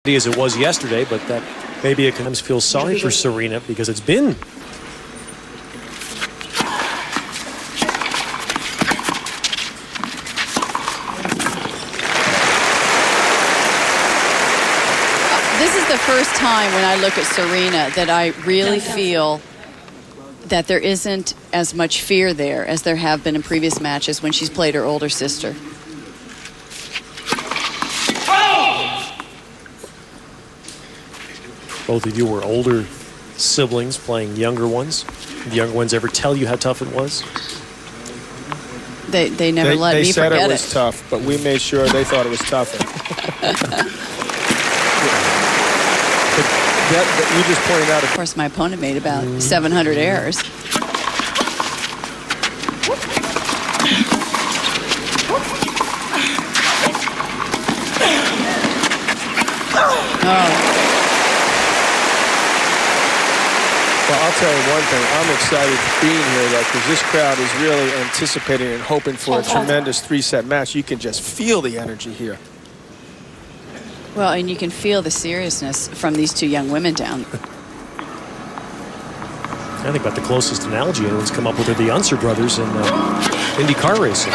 as it was yesterday, but that maybe it can feel sorry for Serena because it's been This is the first time when I look at Serena that I really feel that there isn't as much fear there as there have been in previous matches when she's played her older sister. Both of you were older siblings playing younger ones. Did the younger ones ever tell you how tough it was? They never let me forget it. They said it was tough, but we made sure they thought it was tougher. But you just pointed out. Of course, my opponent made about 700 errors. Well, I'll tell you one thing. I'm excited being here, though, because this crowd is really anticipating and hoping for a tremendous three-set match. You can just feel the energy here. Well, and you can feel the seriousness from these two young women down. I think about the closest analogy anyone's come up with are the Unser brothers in Indy car racing.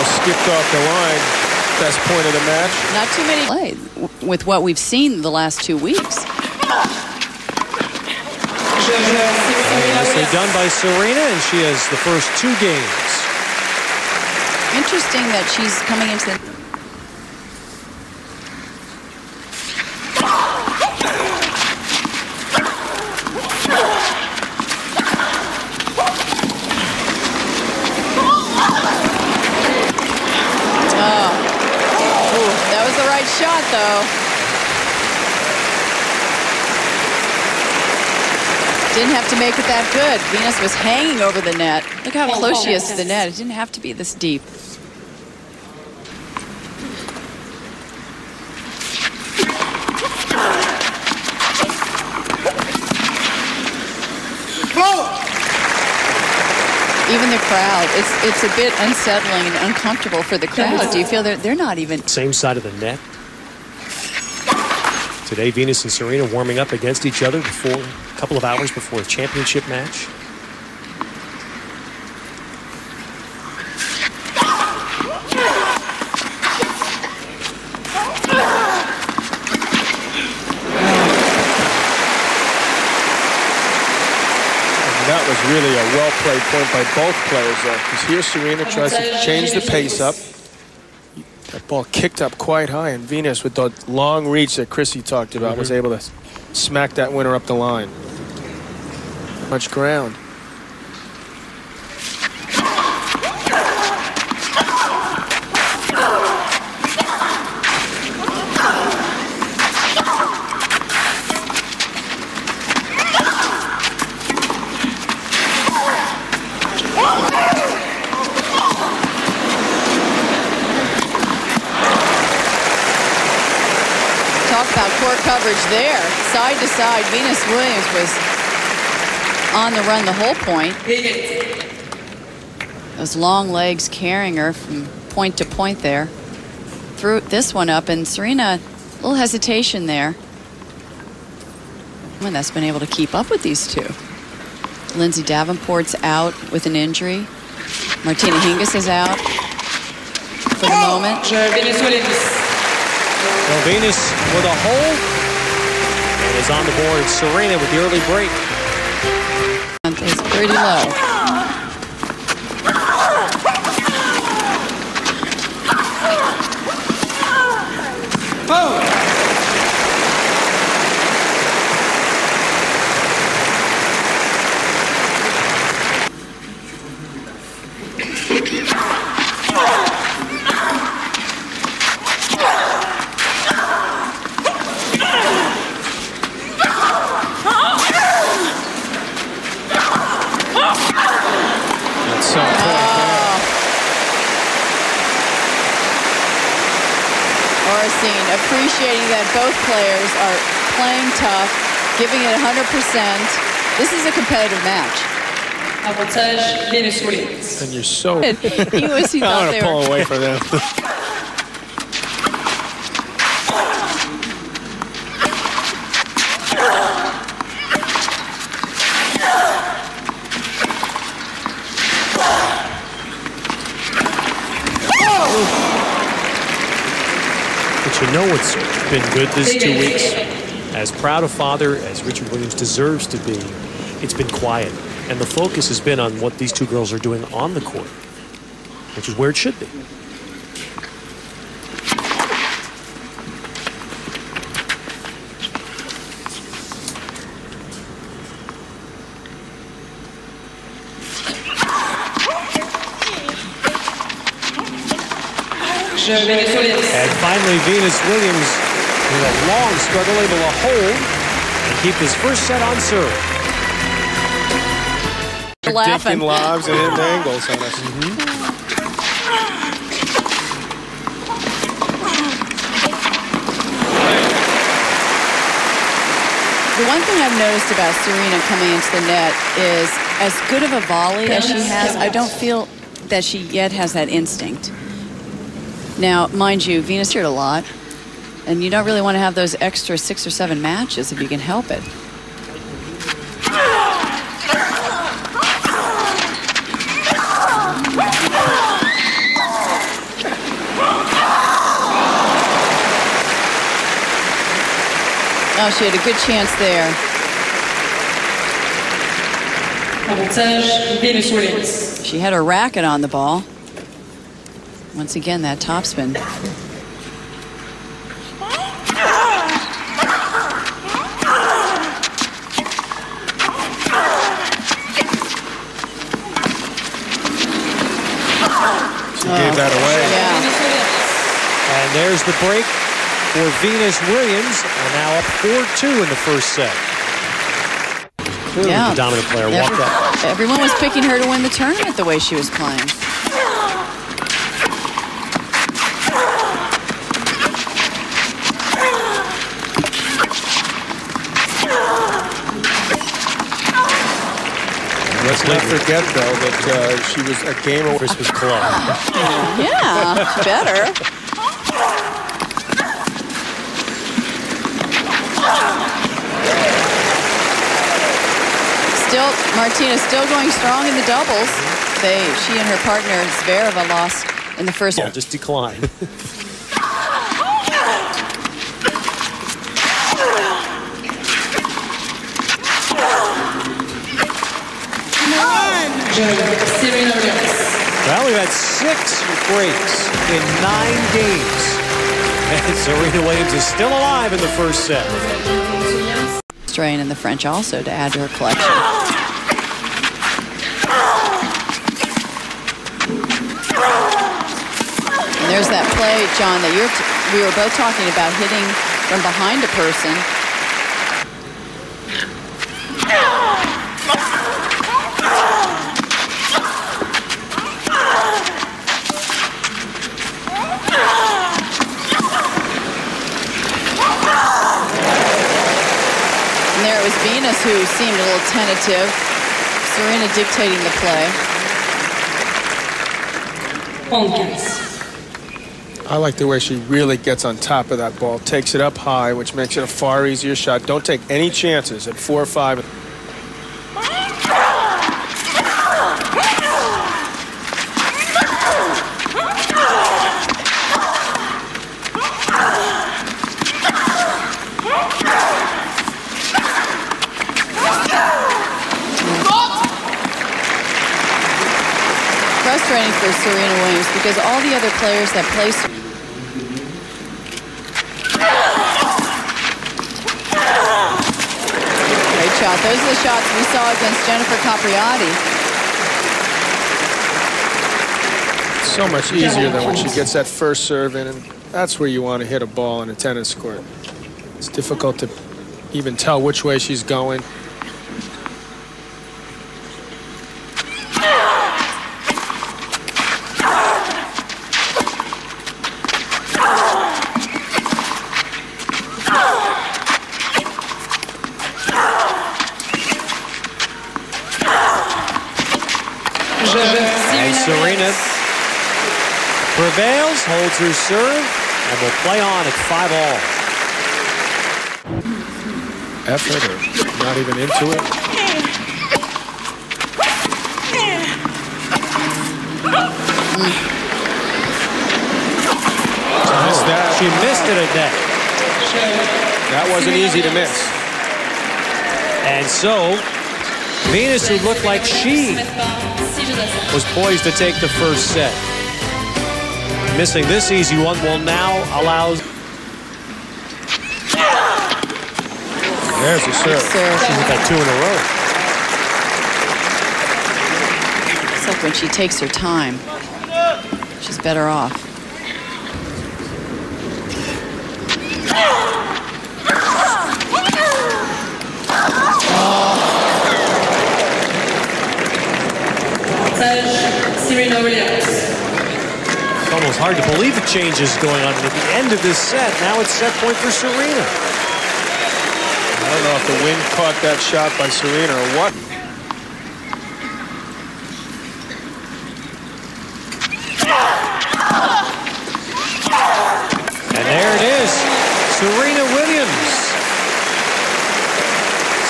Skipped off the line. Best point of the match. Not too many plays with what we've seen the last 2 weeks. Nicely done by Serena, and she has the first 2 games. Interesting that she's coming into the... shot, though. Didn't have to make it that good. Venus was hanging over the net. Look how close she is to the net. It didn't have to be this deep. Even the crowd, it's a bit unsettling and uncomfortable for the crowd. Do you feel they're not even... Same side of the net. Today, Venus and Serena warming up against each other before a couple of hours before a championship match. That was really a well-played point by both players, though. Because here Serena tries to change the pace up. That ball kicked up quite high, and Venus, with the long reach that Chrissy talked about, was able to smack that winner up the line. Much ground. About poor coverage there. Side to side, Venus Williams was on the run the whole point. Those long legs carrying her from point to point there. Threw this one up, and Serena, a little hesitation there. And that's been able to keep up with these two. Lindsay Davenport's out with an injury. Martina Hingis is out for the moment. Well, Venus with a hold and is on the board. Serena with the early break. It's pretty low. Oh! scene, appreciating that both players are playing tough, giving it 100%. This is a competitive match. And you're so... He thought they were... pull away from them. But you know what's been good this 2 weeks? As proud a father as Richard Williams deserves to be, it's been quiet. And the focus has been on what these two girls are doing on the court, which is where it should be. And finally, Venus Williams, with a long struggle, able to hold and keep his first set on serve. Laughing. Lobs and hitting angles on us. The one thing I've noticed about Serena coming into the net is as good of a volley as she has, I don't feel that she yet has that instinct. Now, mind you, Venus hit a lot, and you don't really want to have those extra 6 or 7 matches if you can help it. Oh, she had a good chance there. She had her racket on the ball. Once again, that topspin. She gave that away. Yeah. And there's the break for Venus Williams, and now up 4-2 in the first set. Clearly the dominant player walked out. Everyone was picking her to win the tournament the way she was playing. Let's not forget, though, that she was a game away. Christmas club. Yeah, better. Still, Martina still going strong in the doubles. She and her partner Zvereva lost in the first. Yeah, just decline. Well, we've had 6 breaks in 9 games. And Serena Williams is still alive in the first set. Strain in the French also to add to her collection. And there's that play, John, that we were both talking about, hitting from behind a person. There it was Venus who seemed a little tentative. Serena dictating the play. I like the way she really gets on top of that ball, takes it up high, which makes it a far easier shot. Don't take any chances at 4-5. Frustrating for Serena Williams because all the other players that play. Great shot. Those are the shots we saw against Jennifer Capriati. So much easier than when she gets that first serve in, and that's where you want to hit a ball in a tennis court. It's difficult to even tell which way she's going. Serena prevails, holds her serve, and will play on at 5-all. Effort or not even into it. She missed it again. That wasn't easy to miss. And so, Venus, who looked like she was poised to take the first set, missing this easy one, will now allow. There's a serve. She's got 2 in a row. It's like when she takes her time, she's better off. Serena Williams. It's almost hard to believe the changes going on at the end of this set. Now it's set point for Serena. I don't know if the wind caught that shot by Serena or what. And there it is, Serena Williams.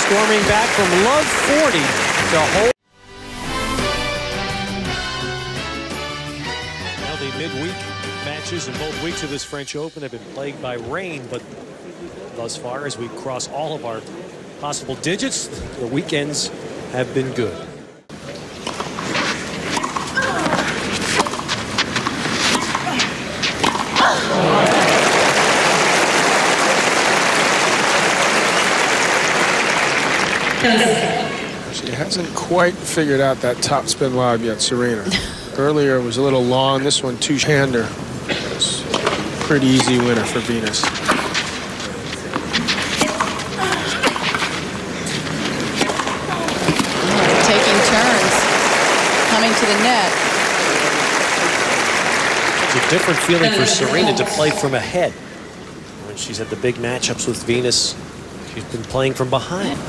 Storming back from love 40 to hold. Now the midweek matches in both weeks of this French Open have been plagued by rain, but thus far, as we cross all of our possible digits, the weekends have been good. She hasn't quite figured out that top spin lob yet, Serena. Earlier it was a little long. This one two-hander. It's a pretty easy winner for Venus. Taking turns, coming to the net. It's a different feeling for Serena to play from ahead. When she's had the big matchups with Venus, she's been playing from behind.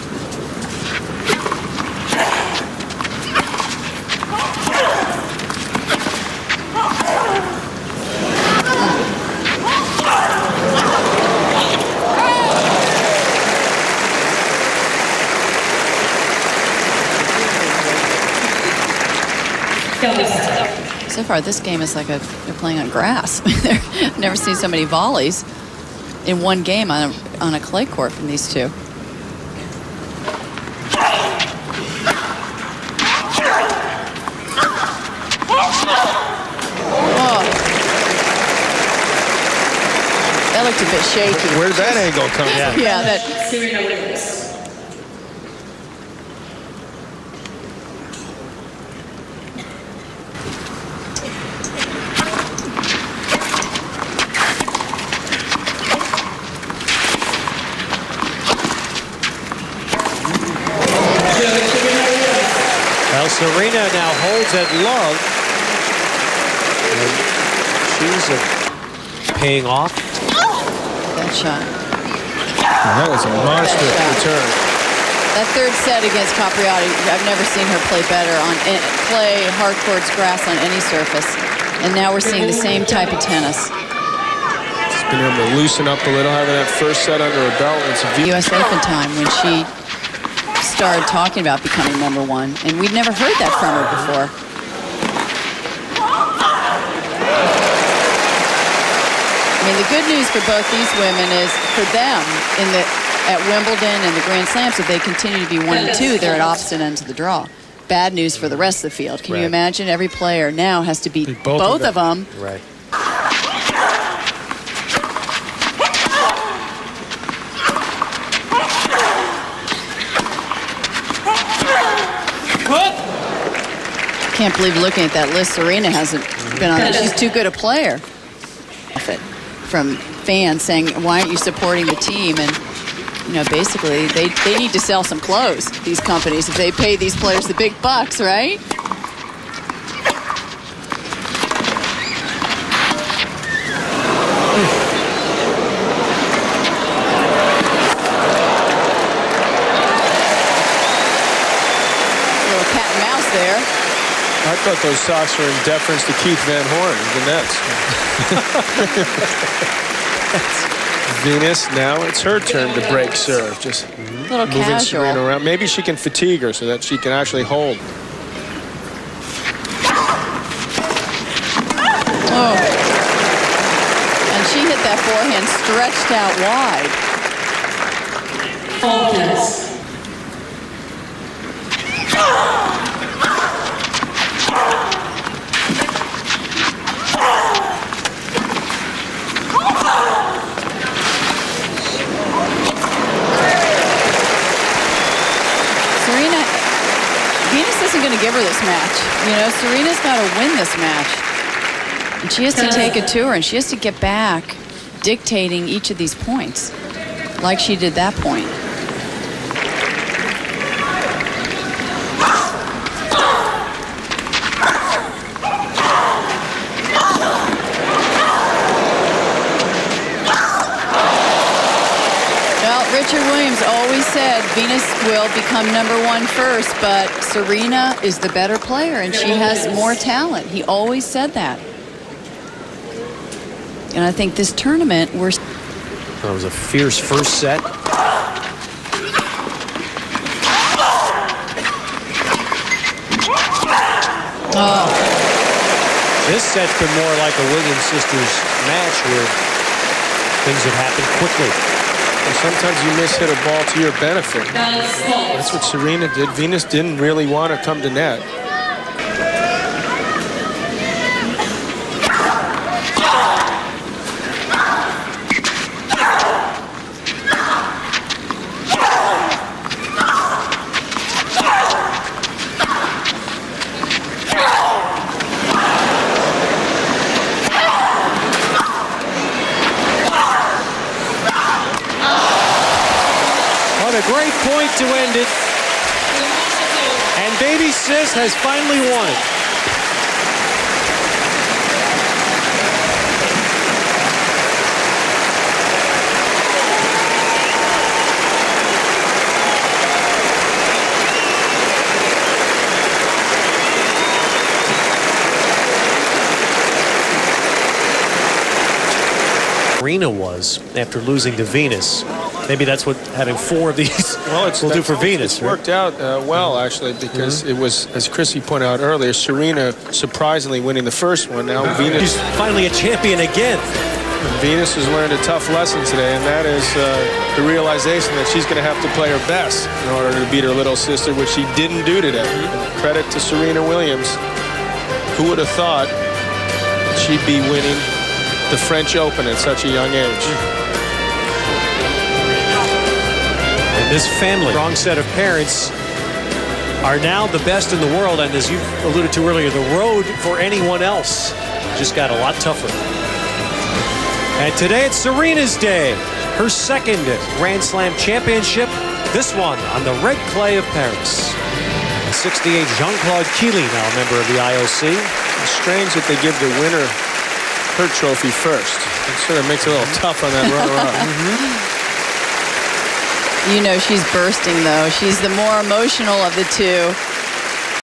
So far, this game is like they're playing on grass. I've never seen so many volleys in one game on a clay court from these two. Oh. That looked a bit shaky. Where'd that angle come from? Yeah, that. Serena Williams. Well, Serena now holds at love. And she's paying off. That shot. That was a monster return. That third set against Capriati, I've never seen her play better on clay, hard courts, grass, on any surface. And now we're seeing the same type of tennis. She's been able to loosen up a little, having that first set under her belt. It's a U.S. Open time when she started talking about becoming #1, and we'd never heard that from her before. I mean, the good news for both these women is for them at Wimbledon and the Grand Slams, if they continue to be 1 and 2, they're at opposite ends of the draw. Bad news for the rest of the field. Can you imagine? Every player now has to beat both of them. Right. Can't believe looking at that list. Serena hasn't been on it. She's too good a player. From fans saying, why aren't you supporting the team? And, you know, basically, they need to sell some clothes, these companies, if they pay these players the big bucks, right? thought those socks were in deference to Keith Van Horn, the Nets. Venus, now it's her turn to break serve. Just little moving casual. Serena around. Maybe she can fatigue her so that she can actually hold. Oh. And she hit that forehand stretched out wide. Faultless. Venus isn't going to give her this match. You know, Serena's got to win this match. And she has to take it to her, and she has to get back dictating each of these points like she did that point. Richard Williams always said Venus will become #1 first, but Serena is the better player and she has more talent. He always said that. And I think this tournament we're... That was a fierce first set. Oh. This set's been more like a Williams sisters match where things have happened quickly. Sometimes you mishit a ball to your benefit. That's what Serena did. Venus didn't really want to come to net. A great point to end it. And Baby Sis has finally won it. Serena was after losing to Venus. Maybe that's what having 4 of these will do for Venus. It's worked out well, actually, because it was, as Chrissy pointed out earlier, Serena surprisingly winning the first one. Now Venus... She's finally a champion again. Venus has learned a tough lesson today, and that is the realization that she's going to have to play her best in order to beat her little sister, which she didn't do today. And credit to Serena Williams. Who would have thought she'd be winning the French Open at such a young age? And this family, strong set of parents, are now the best in the world. And as you alluded to earlier, the road for anyone else just got a lot tougher. And today it's Serena's day. Her second Grand Slam championship. This one on the red clay of Paris. 68, Jean-Claude Keely, now a member of the IOC. It's strange that they give the winner her trophy first. It sort of makes it a little tough on that runner-up. You know she's bursting, though. She's the more emotional of the two.